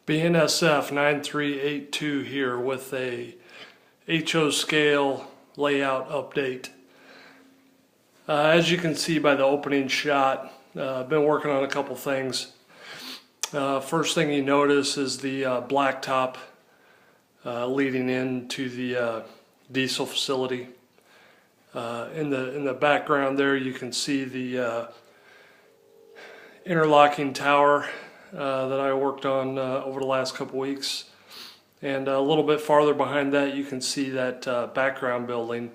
BNSF 9382 here with a HO scale layout update. As you can see by the opening shot, I've been working on a couple things. First thing you notice is the blacktop leading into the diesel facility. In the background there you can see the interlocking tower that I worked on over the last couple weeks, and a little bit farther behind that you can see that background building,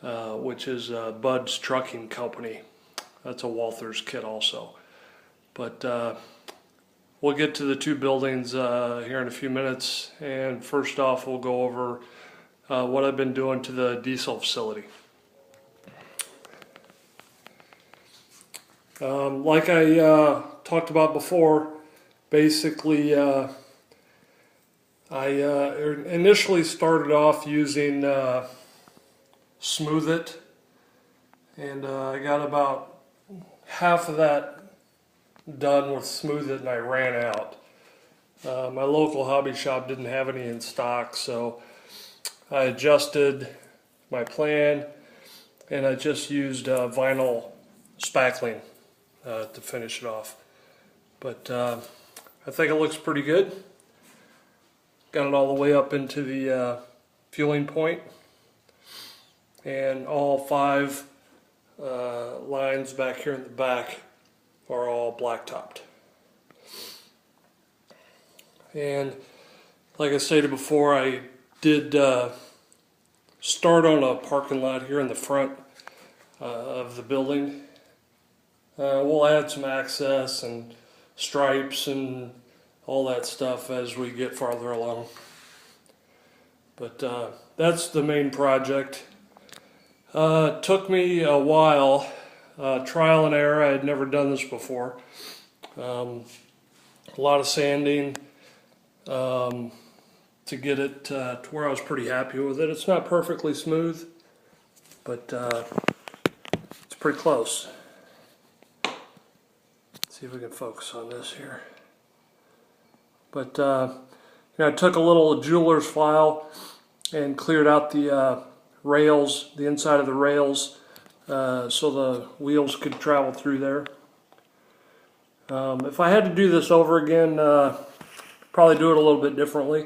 which is Bud's Trucking Company. That's a Walthers kit also. But we'll get to the two buildings here in a few minutes, and first off we'll go over what I've been doing to the diesel facility. Like I talked about before, basically I initially started off using Smooth It, and I got about half of that done with Smooth It and I ran out. My local hobby shop didn't have any in stock, so I adjusted my plan and I just used vinyl spackling to finish it off. But I think it looks pretty good. Got it all the way up into the fueling point, and all 5 lines back here in the back are all blacktopped. And like I stated before, I did start on a parking lot here in the front of the building. We'll add some access and stripes and all that stuff as we get farther along. But that's the main project. Took me a while, trial and error. I had never done this before. A lot of sanding to get it to where I was pretty happy with it. It's not perfectly smooth, but it's pretty close. See if we can focus on this here. But I took a little jeweler's file and cleared out the rails, the inside of the rails, so the wheels could travel through there. If I had to do this over again, probably do it a little bit differently.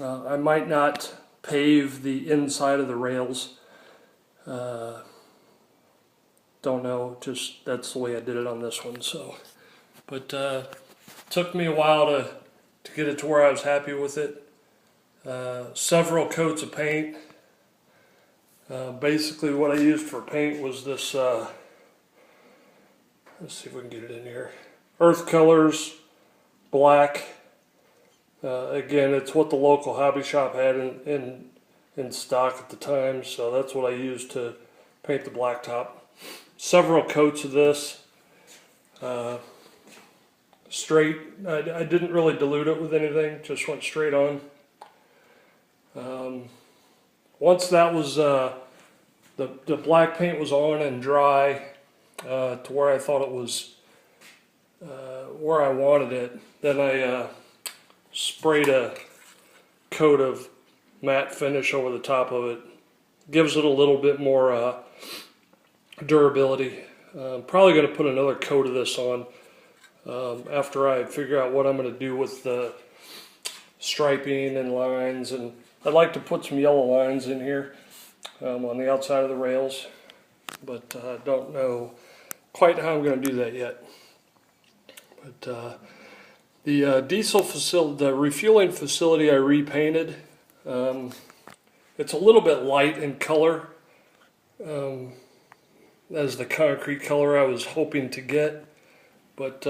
I might not pave the inside of the rails. Don't know, just that's the way I did it on this one. So, but took me a while to get it to where I was happy with it. Several coats of paint. Basically what I used for paint was this, let's see if we can get it in here, Earth Colors black. Again, it's what the local hobby shop had in stock at the time, so that's what I used to paint the blacktop. Several coats of this, straight. I didn't really dilute it with anything, just went straight on. Once that was the black paint was on and dry to where I thought it was where I wanted it, then I sprayed a coat of matte finish over the top of it. Gives it a little bit more durability. Probably going to put another coat of this on after I figure out what I'm going to do with the striping and lines, and I'd like to put some yellow lines in here on the outside of the rails, but I don't know quite how I'm going to do that yet. But the diesel facility, the refueling facility, I repainted. It's a little bit light in color. As the concrete color I was hoping to get, but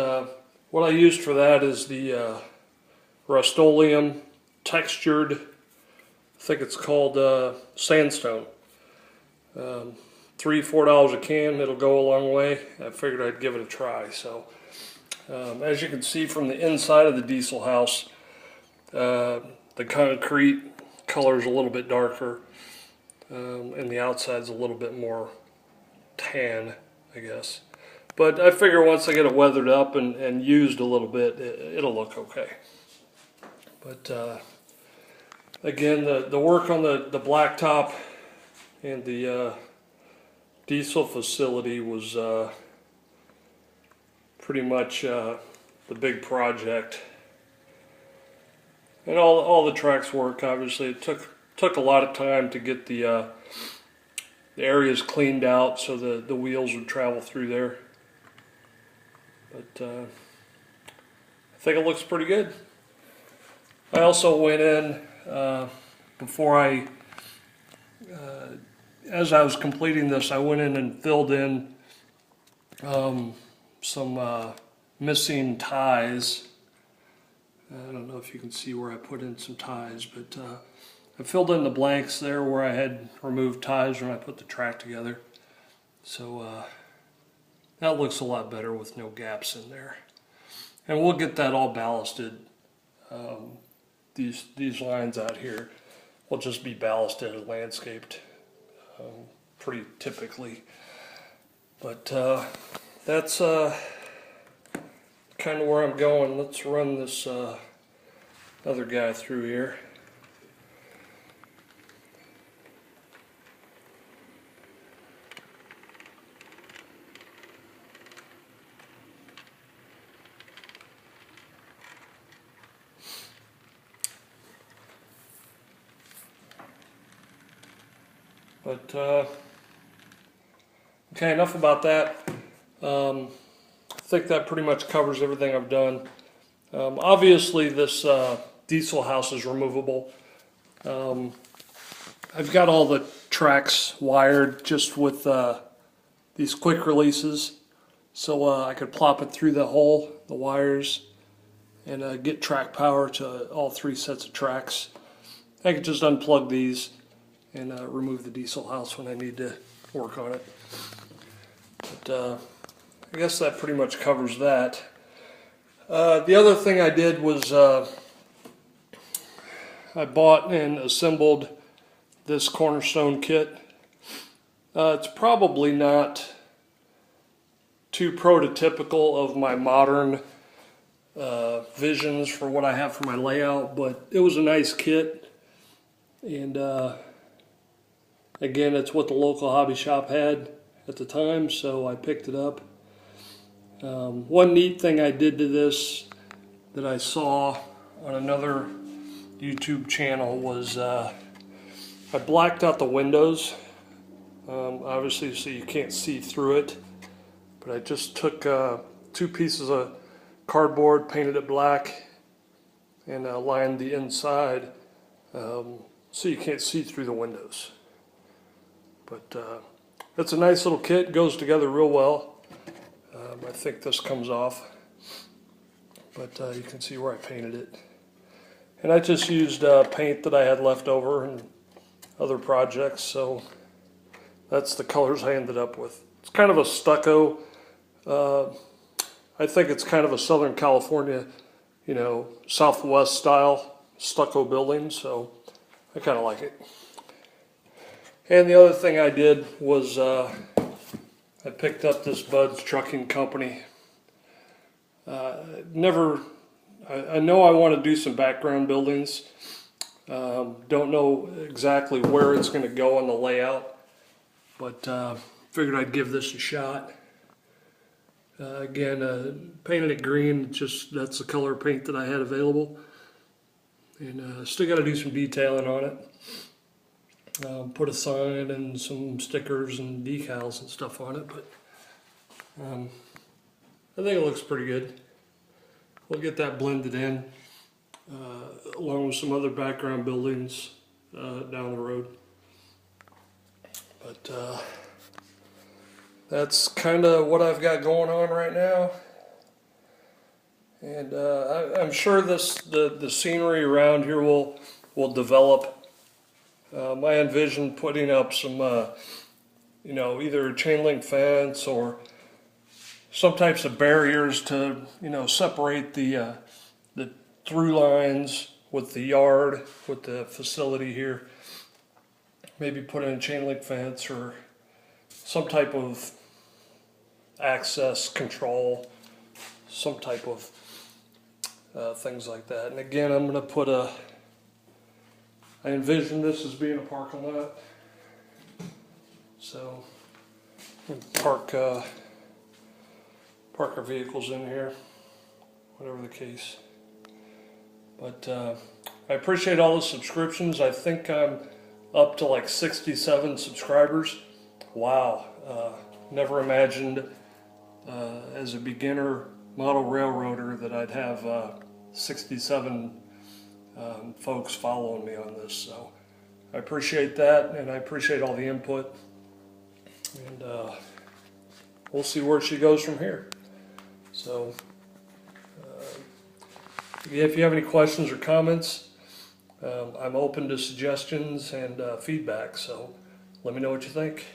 what I used for that is the Rust-Oleum textured, I think it's called sandstone. $3-4 a can. It'll go a long way. I figured I'd give it a try. So as you can see from the inside of the diesel house, the concrete color is a little bit darker, and the outside's a little bit more tan, I guess. But I figure once I get it weathered up and used a little bit, it'll look okay. But again, the work on the blacktop and the diesel facility was pretty much the big project. And all the tracks work, obviously. It took a lot of time to get the areas cleaned out so the wheels would travel through there. But I think it looks pretty good. I also went in before as I was completing this, I went in and filled in some missing ties. I don't know if you can see where I put in some ties, but I filled in the blanks there where I had removed ties when I put the track together. So that looks a lot better with no gaps in there. And we'll get that all ballasted. These lines out here will just be ballasted and landscaped pretty typically. But that's kind of where I'm going. Let's run this other guy through here. But okay, enough about that. I think that pretty much covers everything I've done. Obviously this diesel house is removable. I've got all the tracks wired just with these quick releases, so I could plop it through the hole, the wires, and get track power to all 3 sets of tracks. I could just unplug these and remove the diesel house when I need to work on it. But I guess that pretty much covers that. The other thing I did was I bought and assembled this Cornerstone kit. It's probably not too prototypical of my modern visions for what I have for my layout, but it was a nice kit. And again, it's what the local hobby shop had at the time, so I picked it up. One neat thing I did to this that I saw on another YouTube channel was I blacked out the windows, obviously so you can't see through it, but I just took 2 pieces of cardboard, painted it black, and lined the inside so you can't see through the windows. But it's a nice little kit, goes together real well. I think this comes off, but you can see where I painted it. And I just used paint that I had left over in other projects, so that's the colors I ended up with. It's kind of a stucco. I think it's kind of a Southern California, Southwest style stucco building, so I kind of like it. And the other thing I did was I picked up this Bud's Trucking Company. I know I want to do some background buildings. Don't know exactly where it's going to go on the layout, but figured I'd give this a shot. Again, painted it green, that's the color paint that I had available. And still got to do some detailing on it. Put a sign and some stickers and decals and stuff on it, but I think it looks pretty good. We'll get that blended in along with some other background buildings down the road. But that's kind of what I've got going on right now. And I'm sure the scenery around here will develop. I envision putting up some, either a chain link fence or some types of barriers to, separate the through lines with the yard, with the facility here. Maybe put in a chain link fence or some type of, access control, some type of things like that. And again, I'm going to put I envision this as being a parking lot. So we'll park our vehicles in here, whatever the case. But I appreciate all the subscriptions. I think I'm up to like 67 subscribers. Wow. Never imagined as a beginner model railroader that I'd have 67 folks following me on this. So I appreciate that, and I appreciate all the input. And we'll see where she goes from here. So if you have any questions or comments, I'm open to suggestions and feedback, so let me know what you think.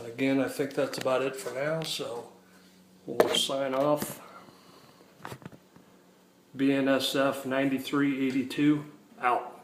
Again, I think that's about it for now, so we'll sign off. BNSF 9382 out.